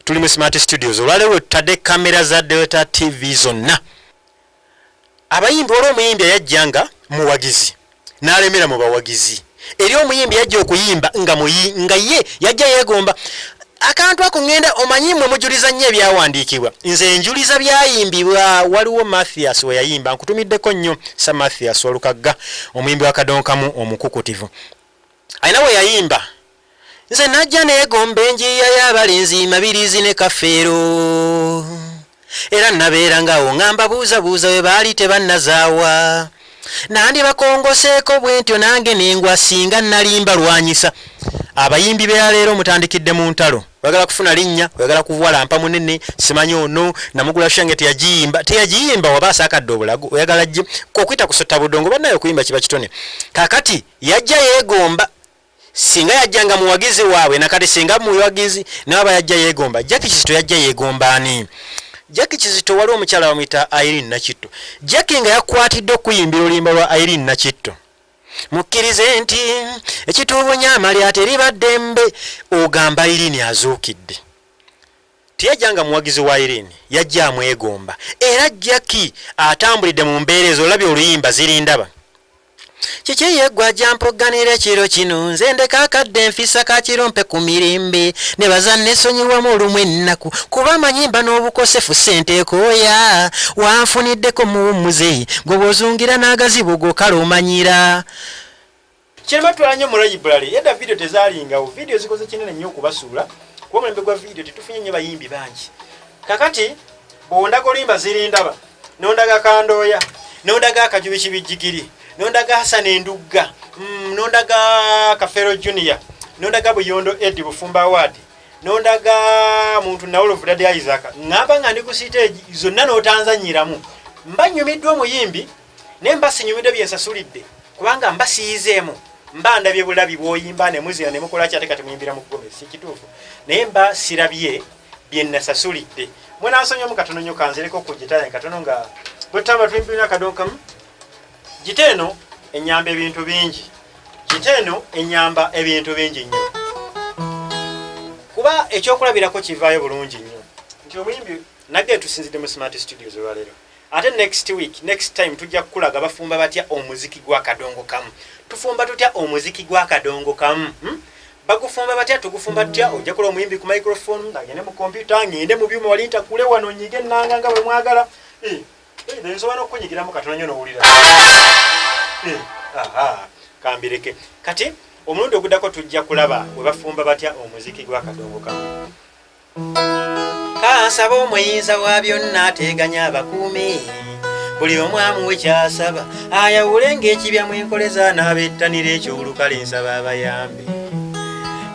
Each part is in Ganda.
tuli mu Smart Studios olwaleero tutadde kamera za Delta TV zonna. Abayimbi olwo omuyimbi yajjanga muwagizi n'alemera mu bawagizi. Eri omuyimbi yajja okuyimba nga ye yajja yeegomba. Akantu ako ngenda omanyimwe mujuliza nnyo ebyawandiikibwa. Nze njuliza byayimbibwa waliwo Mathias we yayimba nkutumiddeko nnyo sa Mathias Olukagga omuyimbi wa Kadongokamu omukukutivu. Ayina we yayimba. Nze najja neegomba enjiya y'abalenzi mabirizi ne kafeero. Era nabeera ngawo ngamba buuza we baali tebannazaawa. Nandi bakongoseeko bwentyo nange nengwa singa nalimba lwanyisa. Abayimbi be leero mutandikidde mu ntalo. Oyagala kufuna linnya, oyagala kuvuwala mpa munene, simanyi ono namugula shange teyagiyimba wabaasa akadde obulago. Oyagala gye kokwita kusota budongo bannayo kuyimba kiba kitone. Kakati yajja yeegomba. Singa yajjanga muwagizi waabwe nakati singa muwagizi n'aba yajja yeegomba. Jackie Kizito yajja yeegomba ani? Jackie Kizito waliwo omukyala bamuyita Irene Nakitto. Jackie nga yakwatidde okuyimbira oluyimba lwa Irene Nakitto. Mukkirize nti ekituubo nyamalya teribadde mbe ogamba Irene azuukidde. Tiyajjanga muwagizi wa Irene yajja amwegomba. Era Jackie atambulidde mu mbeera ezo olabye oluyimba zirindaba. Kiki yeggwa jampoganira kiro kino nze ndeka akadde nfisa kakirompe ku mirimbe ne bazanne sonyiwamu olumu ennaku kuba amanyimba n'obukosefu ssente ekooya wanfuniddeko muwummuze gobozungira n'agazibu gokala omanyira. Kirema twalanye mu library yedda video tezaalingawo video zikoze kinene nnyo okubasuula kuba omulembe gwa video tetufunye nnyo bayimbi bangi. Kakati bw'ondaga olimba zirindaba n'ondaga Kandooya n'ondaga Kajubi Kibijjigiri n'ondaga Hassan Endugga n'ondaga Kafero Junior n'ondaga Buyondo Eddie Bufumba Award n'ondaga muntu nawolo Vladdy Isaac ngamba nga ndi ku stage zonna n'otanzanyiramu mba nnyumiddwa omuyimbi ne mba sinyumidde byensasulidde kubanga mba siyizeemu mba ndabye bulabi bw'oyimba ne muzina ne mukola ki ate kati muyimbira mu ggome si kituufu naye mba sirabye bye nasasulidde. Mwe nansonyamu katono nnyo kanzireko ku gitaaya katono nga bwe tutamba tuyimbira Kadongokamu. Jiteno enyamba ebintu bingi. Jiteno enyamba ebintu bingi nnyo. Kuba ekyokulabirako kivaayo bulungi nnyo. Nti omuyimbi nagge tusinzidde mu Smart Studios olwaleero. Ate next time tujja kukulaga bafumba batya omuziki gwa Kadongokamu. Tufumba tutya omuziki gwa Kadongokamu. Bagufumba batya tugufumba tutya ojja kola omuyimbi ku microphone ngagende mu computer ngende mu byuma wali ntakule wano nyige nanga nga bwe mwagala. Nsobola n'okukunyigiramu katono nnyo n'owulira. Kambireke. Kati omulundi oguddako tujja kulaba bwe bafumba batya omuziki gwa Kadongokamu. Kansaba omuyinza wa byonna ateganya abakuumi buli omu amuwe kyasaba ayawule ng'ekibyamu enkoleza n'abettanira ekyolukale nsaba abayambi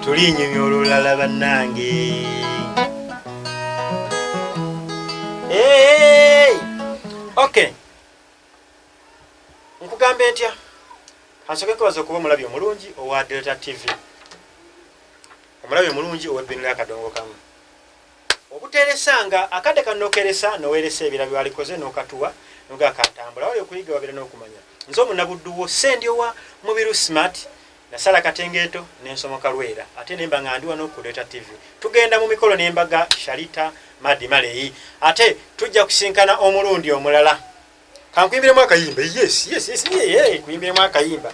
tulinyumya olulala bannange. Okay. Nkugambe ntya? Kansoke kubaza okuba omulabi omulungi owa Delta TV. Omulabi omulungi ow'ebbini Kadongokamu. Obuteresanga akadde kanokeresa noweresa ebirabyo walikoze n'okatuwa n'ogakatambula wali okuyiga wabira n'okumanya. Nze omunabudduwo Sendiowa Mubiru Smart nasala katengeeto n'ensomoka Lwera ate nemba nga ndi wano ku Delta TV. Tugenda mu mikolo n'embaga Sharita Madi Maleyi ate tujja kusinkana omulundi omulala. Kankuyimbiremu akayimba. Yes, kuyimbiremu akayimba.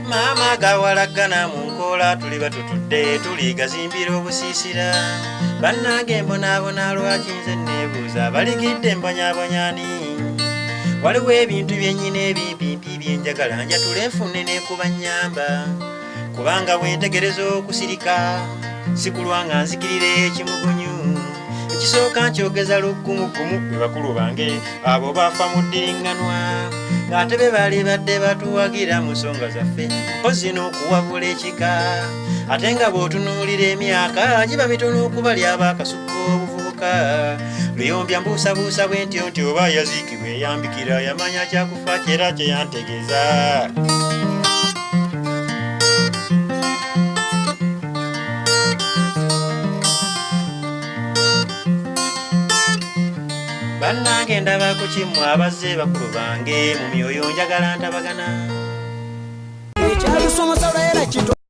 Mama gawalagana mu nkola tuli batutudde tuli gazimbira obusiisira bannange mbonaabona lwaki nze neebuuza baligidde mbonyabonyani waliwo ebintu byennyina ebimpimpi byenjagala njatule nfune nekubanyamba kubanga bwentegereza okusirika sikulwa nga nzikirira ekimugunyu ekisooka nkyogeza luggumugumu be bakulu bange abo bafa mu ddiriŋŋanwa ng'ate be bali badde batuwagira mu nsonga zaffe mpozi n'okuwabula ekika ate nga bw'otunuulira emyaka giba mitono okubali abaakasukka obuvubuka luyombya mbuusabuusa bwentyo nti oba yaziikibwa eyambikira yamanya kyakufa kyera kye yantegeeza. bannange ndaba ku kimu abazze bakulu bange mu myoyo njagala ntabagana